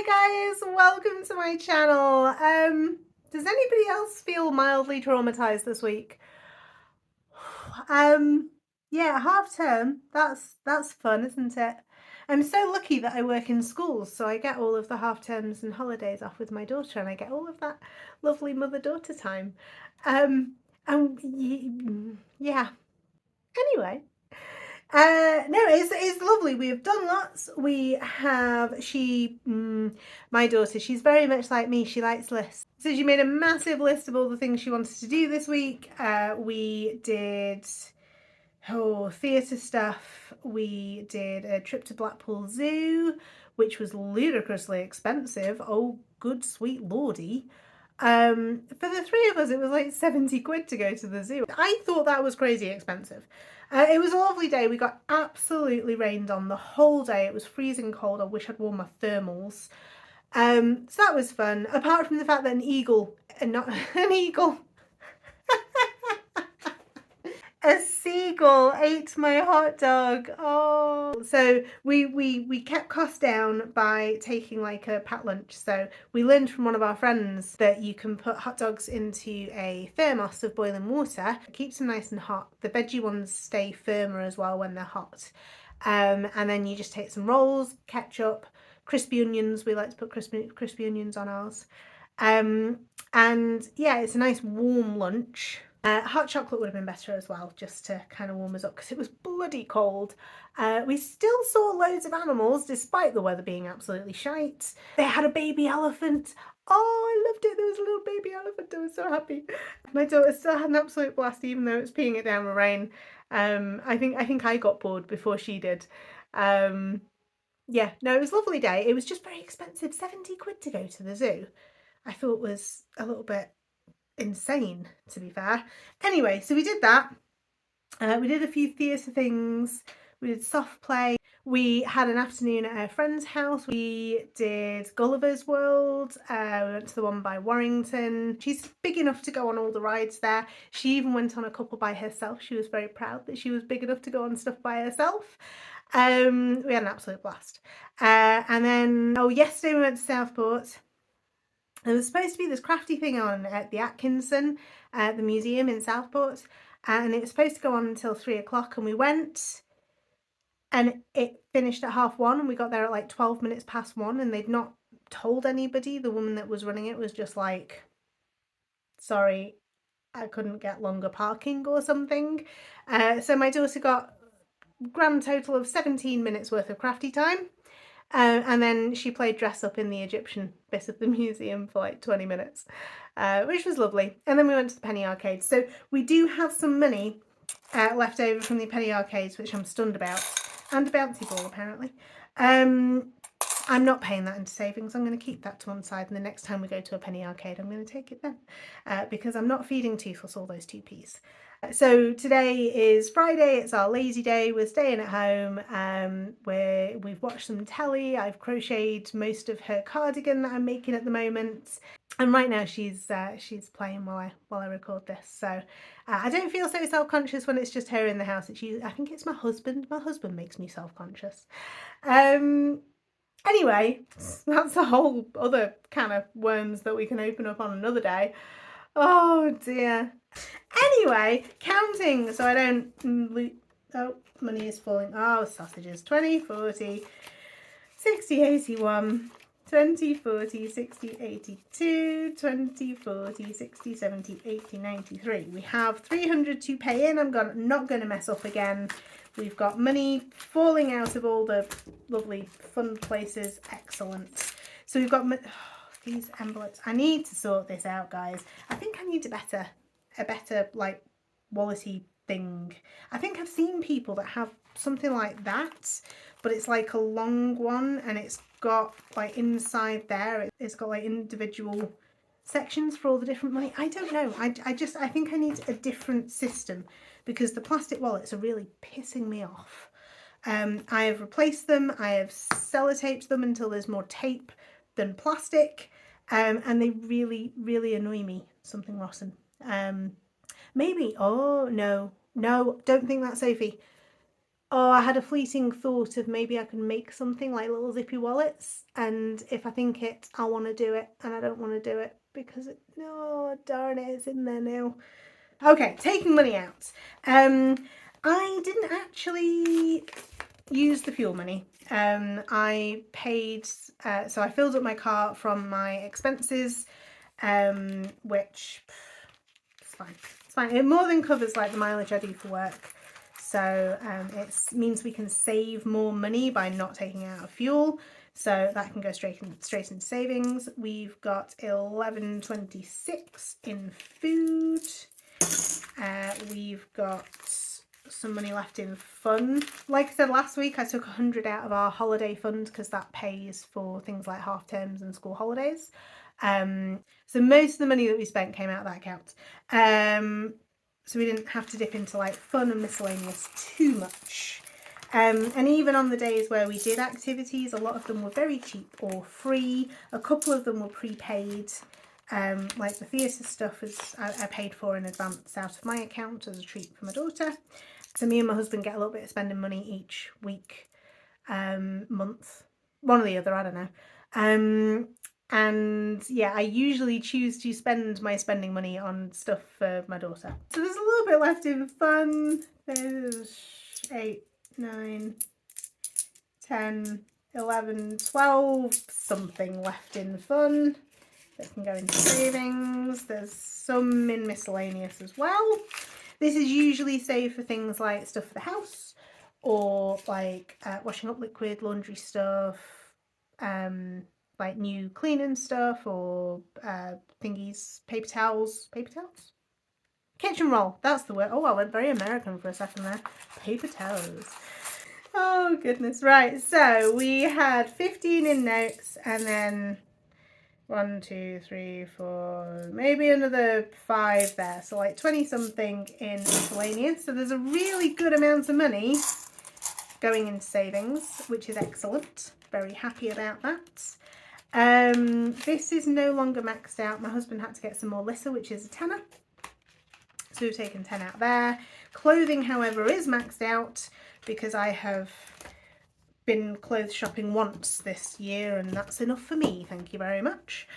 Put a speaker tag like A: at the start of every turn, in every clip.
A: Hi guys, welcome to my channel. Does anybody else feel mildly traumatized this week? Um, yeah, half term, that's fun, isn't it? I'm so lucky that I work in schools, so I get all of the half terms and holidays off with my daughter, and I get all of that lovely mother-daughter time. Um, yeah. Anyway, no, it's lovely. We have done lots. My daughter, she's very much like me. She likes lists. So she made a massive list of all the things she wanted to do this week. We did theatre stuff. We did a trip to Blackpool Zoo, which was ludicrously expensive. Oh, good sweet lordy. For the three of us, it was like 70 quid to go to the zoo. I thought that was crazy expensive. It was a lovely day. We got absolutely rained on the whole day. It was freezing cold. I wish I'd worn my thermals. So that was fun. Apart from the fact that not an eagle, a seagull ate my hot dog. Oh, so we kept costs down by taking like a packed lunch. So we learned from one of our friends that you can put hot dogs into a thermos of boiling water. It keeps them nice and hot. The veggie ones stay firmer as well when they're hot. And then you just take some rolls, ketchup, crispy onions. We like to put crispy onions on ours. And yeah, it's a nice warm lunch. Hot chocolate would have been better as well, just to kind of warm us up because it was bloody cold. We still saw loads of animals despite the weather being absolutely shite. They had a baby elephant. Oh, I loved it. There was a little baby elephant. I was so happy. My daughter still had an absolute blast even though it was peeing it down with rain. I think I got bored before she did. Yeah, no, it was a lovely day. It was just very expensive. 70 quid to go to the zoo. I thought was a little bit insane, to be fair. Anyway, so we did that. We did a few theatre things. We did soft play. We had an afternoon at a friend's house. We did Gulliver's World. We went to the one by Warrington. She's big enough to go on all the rides there. She even went on a couple by herself. She was very proud that she was big enough to go on stuff by herself. We had an absolute blast. And then, yesterday we went to Southport. There was supposed to be this crafty thing on at the Atkinson, the museum in Southport, and it was supposed to go on until 3 o'clock, and we went and it finished at 1:30, and we got there at like 12 minutes past 1, and they'd not told anybody. The woman that was running it was just like, sorry, I couldn't get longer parking or something. So my daughter got grand total of 17 minutes worth of crafty time. And then she played dress up in the Egyptian bit of the museum for like 20 minutes, which was lovely. And then we went to the penny arcade. So we do have some money left over from the penny arcades, which I'm stunned about, and a bouncy ball apparently. I'm not paying that into savings. I'm going to keep that to one side, and the next time we go to a penny arcade, I'm going to take it then, because I'm not feeding Toothless all those 2p's. So today is Friday, it's our lazy day, we're staying at home, we've watched some telly, I've crocheted most of her cardigan that I'm making at the moment, and right now she's playing while I record this, so I don't feel so self-conscious when it's just her in the house. I think it's my husband makes me self-conscious. Anyway, that's a whole other can of worms that we can open up on another day. Oh dear. Anyway, counting so I don't money is falling. Oh, sausages. 20, 40, 60, 81, 20, 40, 60, 82, 20, 40, 60, 70, 80, 93. We have 300 to pay in. I'm not going to mess up again. We've got money falling out of all the lovely fun places. Excellent. So we've got these envelopes. I need to sort this out, guys. I think I need a better like wallety thing. I think I've seen people that have something like that, but it's like a long one, and it's got like inside there, it's got like individual sections for all the different money. I don't know. I think I need a different system because the plastic wallets are really pissing me off. I have replaced them. I have sellotaped them until there's more tape than plastic, and they really, really annoy me. Something rotten. Maybe. Oh no, don't think that, Sophie. Oh, I had a fleeting thought of maybe I could make something like little zippy wallets, and if I think it, I want to do it, and I don't want to do it because no, darn it, it's in there now. Okay, taking money out. I didn't actually use the fuel money. I paid, so I filled up my car from my expenses, which it's fine. It's fine. It more than covers like the mileage I do for work. So it means we can save more money by not taking out of fuel. So that can go straight into savings. We've got 11.26 in food. We've got some money left in fun. Like I said last week, I took 100 out of our holiday fund because that pays for things like half terms and school holidays. So most of the money that we spent came out of that account. So we didn't have to dip into like fun and miscellaneous too much. And even on the days where we did activities, a lot of them were very cheap or free. A couple of them were prepaid. Like the theatre stuff I paid for in advance out of my account as a treat for my daughter. So me and my husband get a little bit of spending money each week, month, one or the other, I don't know. And yeah, I usually choose to spend my spending money on stuff for my daughter. So there's a little bit left in fun. There's 8, 9, 10, 11, 12 something left in fun that can go into savings. There's some in miscellaneous as well. This is usually saved for things like stuff for the house, or like washing up liquid, laundry stuff, like new cleaning stuff, or thingies, paper towels, kitchen roll, that's the word. Oh, I went very American for a second there. Paper towels. Oh goodness, right, so we had 15 in notes, and then 1, 2, 3, 4, maybe another 5 there. So like 20 something in miscellaneous. So there's a really good amount of money going into savings, which is excellent. Very happy about that. This is no longer maxed out. My husband had to get some more Lissa, which is a tenner. So we've taken 10 out there. Clothing, however, is maxed out because I have been clothes shopping once this year, and that's enough for me, thank you very much.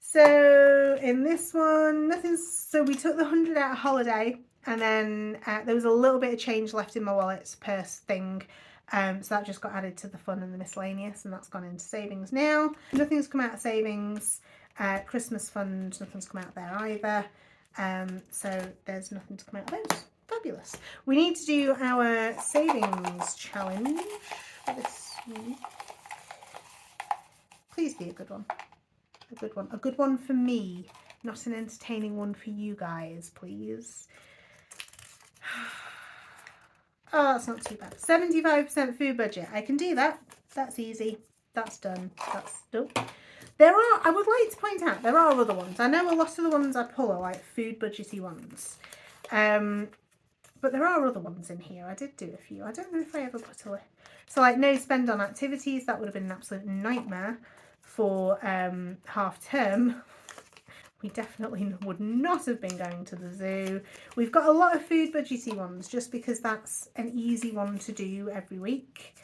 A: So in this one, so we took the 100 out of holiday, and then there was a little bit of change left in my wallet's purse thing, so that just got added to the fun and the miscellaneous, and that's gone into savings now. Nothing's come out of savings. Christmas fund, nothing's come out there either, so there's nothing to come out of those. Fabulous. We need to do our savings challenge for this week. Please be a good one. A good one. A good one for me, not an entertaining one for you guys, please. Oh, that's not too bad. 75% food budget. I can do that. That's easy. That's done. That's done. I would like to point out, there are other ones. I know a lot of the ones I pull are like food budgety ones. But there are other ones in here. I did do a few. I don't know if I ever put a list. So like no spend on activities, that would have been an absolute nightmare for half term. We definitely would not have been going to the zoo. We've got a lot of food budgety ones just because that's an easy one to do every week.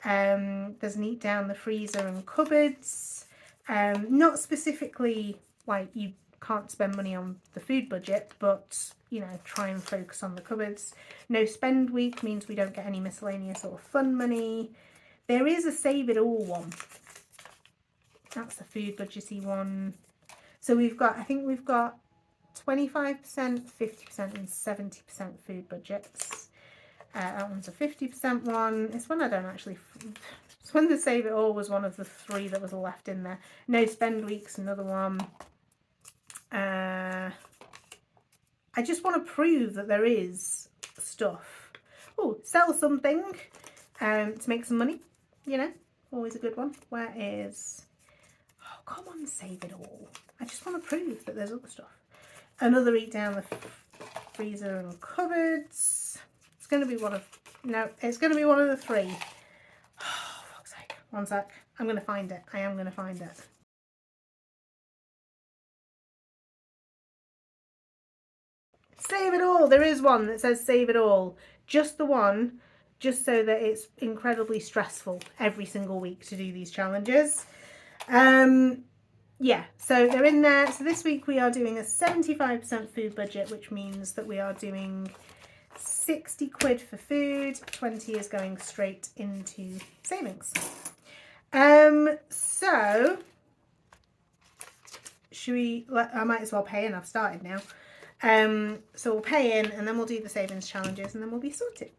A: There's an eat down the freezer and cupboards. Not specifically like you can't spend money on the food budget, but you know, try and focus on the cupboards. No spend week means we don't get any miscellaneous or fun money. There is a save it all one. That's the food budgety one. So we've got, I think we've got 25%, 50% and 70% food budgets. That one's a 50% one. It's one I don't actually, it's when the save it all was one of the 3 that was left in there. No spend week's another one. I just want to prove that there is stuff. Oh, sell something to make some money, you know, always a good one. Where is, oh, come on, save it all. I just want to prove that there's other stuff. Another eat down the freezer and cupboards. It's going to be one of, no, it's going to be one of the 3. Oh, fuck's sake. One sec. I'm going to find it. I am going to find it. Save it all. There is one that says save it all. Just the one. just so that it's incredibly stressful every single week to do these challenges. Yeah, so they're in there. So this week we are doing a 75% food budget, which means that we are doing 60 quid for food, 20 is going straight into savings. So should we, I might as well pay in, I've started now. So we'll pay in and then we'll do the savings challenges and then we'll be sorted.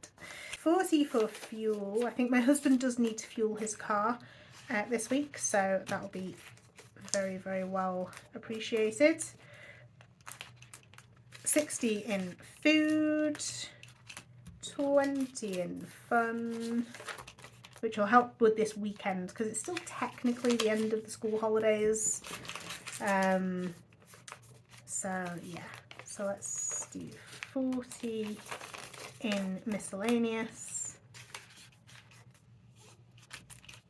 A: 40 for fuel. I think my husband does need to fuel his car this week, so that'll be very, very well appreciated. 60 in food, 20 in fun, which will help with this weekend because it's still technically the end of the school holidays. So yeah, so let's do 40 in miscellaneous.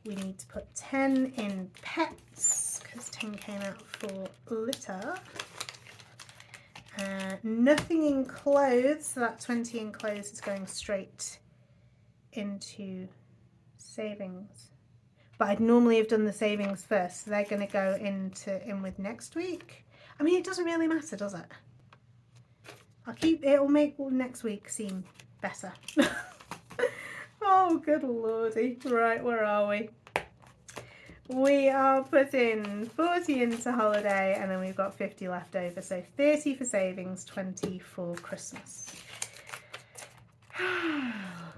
A: We need to put 10 in pets because 10 came out for litter. Nothing in clothes, so that 20 in clothes is going straight into savings. But I'd normally have done the savings first, so they're going to go in with next week. I mean, it doesn't really matter, does it? It'll make next week seem better. Oh, good lordy. Right, where are we? We are putting 40 into holiday and then we've got 50 left over. So 30 for savings, 20 for Christmas. Oh,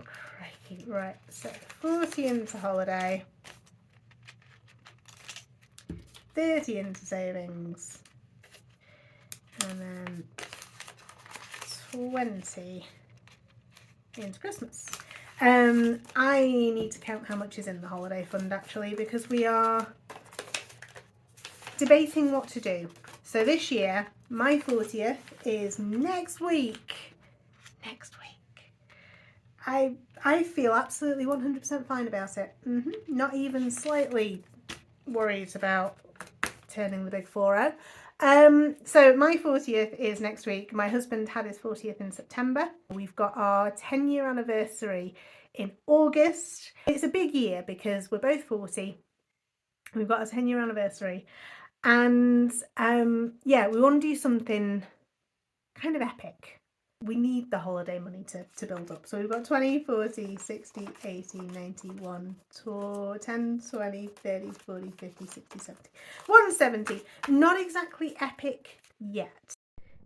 A: crikey. Right, so 40 into holiday, 30 into savings, and then 20 into Christmas. I need to count how much is in the holiday fund actually, because we are debating what to do. So this year, my 40th is next week. Next week. I feel absolutely 100% fine about it. Not even slightly worried about turning the big 4-0. So my 40th is next week. My husband had his 40th in September. We've got our 10-year anniversary in August. It's a big year because we're both 40. We've got a 10-year anniversary. And yeah, we want to do something kind of epic. We need the holiday money to build up. So we've got 20, 40, 60, 80, 90, 1, 2, 10, 20, 30, 40, 50, 60, 70. 170. Not exactly epic yet.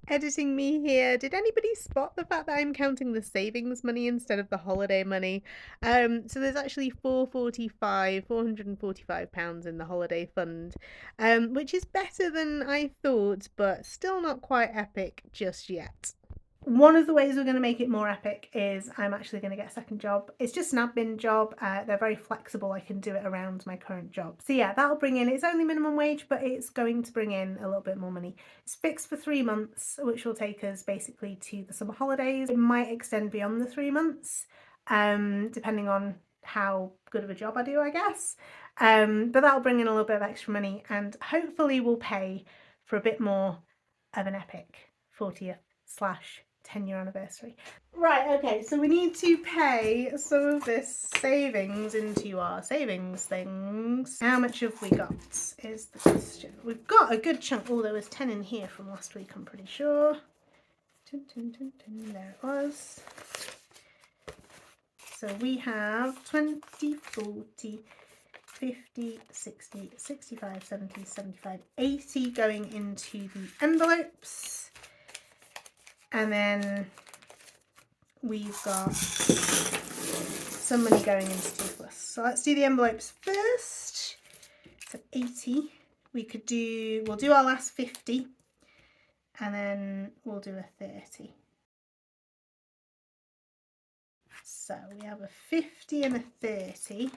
A: Editing me here. Did anybody spot the fact that I'm counting the savings money instead of the holiday money? So there's actually £445 in the holiday fund, which is better than I thought, but still not quite epic just yet. One of the ways we're going to make it more epic is I'm actually going to get a second job. It's just an admin job. They're very flexible. I can do it around my current job. So yeah, that'll bring in, it's only minimum wage, but it's going to bring in a little bit more money. It's fixed for 3 months, which will take us basically to the summer holidays. It might extend beyond the 3 months, depending on how good of a job I do, I guess. But that'll bring in a little bit of extra money and hopefully will pay for a bit more of an epic 40th/10-year anniversary. Right, okay, so we need to pay some of this savings into our savings things. How much have we got is the question. We've got a good chunk. Oh, there was 10 in here from last week, I'm pretty sure. There it was. So we have 20, 40, 50, 60, 65, 70, 75, 80 going into the envelopes. And then we've got some money going into Toothless. So let's do the envelopes first. So 80. We'll do our last 50 and then we'll do a 30. So we have a 50 and a 30.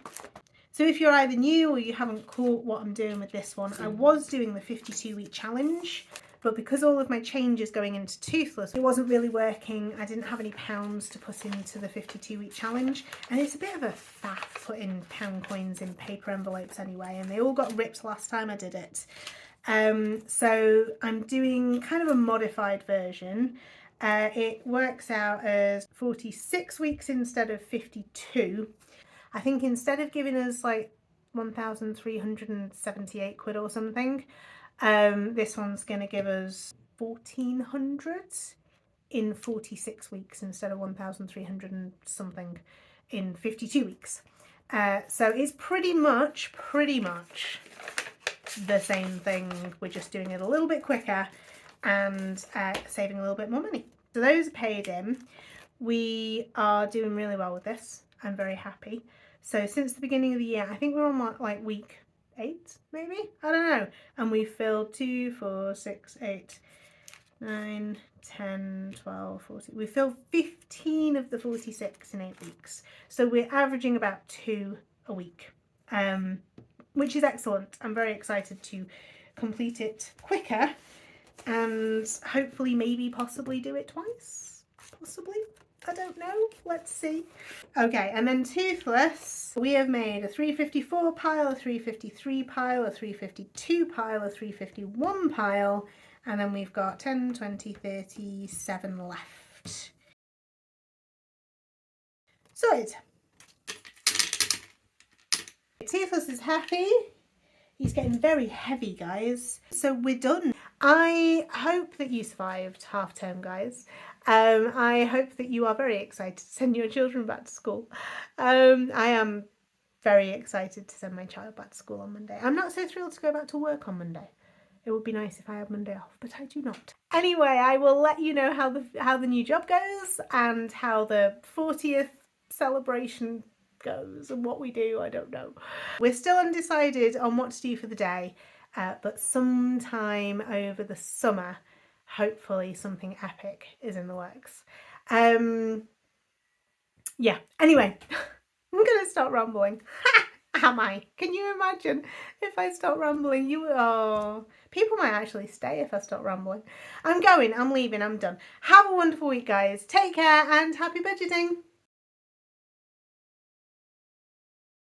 A: So if you're either new or you haven't caught what I'm doing with this one, I was doing the 52-week challenge, but because all of my changes going into Toothless, it wasn't really working. I didn't have any pounds to put into the 52-week challenge, and it's a bit of a faff putting pound coins in paper envelopes anyway, and they all got ripped last time I did it. So I'm doing kind of a modified version. It works out as 46 weeks instead of 52. I think instead of giving us like 1,378 quid or something, this one's going to give us 1,400 in 46 weeks instead of 1,300 and something in 52 weeks. So it's pretty much the same thing. We're just doing it a little bit quicker and saving a little bit more money. So those are paid in. We are doing really well with this. I'm very happy. So since the beginning of the year, I think we're on what, like week 8 maybe? I don't know. And we filled 2, 4, 6, 8, 9, 10, 12, 14. We filled 15 of the 46 in 8 weeks. So we're averaging about 2 a week, which is excellent. I'm very excited to complete it quicker and hopefully maybe possibly do it twice. Possibly. I don't know. Let's see. Okay, and then toothless. We have made a 354 pile, a 353 pile, a 352 pile, a 351 pile, and then we've got 10, 20, 37 left. Sorted. Toothless is happy. He's getting very heavy, guys. So we're done. I hope that you survived half term, guys. I hope that you are very excited to send your children back to school. I am very excited to send my child back to school on Monday. I'm not so thrilled to go back to work on Monday. It would be nice if I had Monday off, but I do not. Anyway, I will let you know how the new job goes and how the 40th celebration goes and what we do. I don't know. We're still undecided on what to do for the day, but sometime over the summer, hopefully something epic is in the works. Yeah, anyway, I'm gonna stop rambling. Am I? Can you imagine if I stop rambling? People might actually stay if I stop rambling. I'm going, I'm leaving, I'm done. Have a wonderful week, guys. Take care and happy budgeting.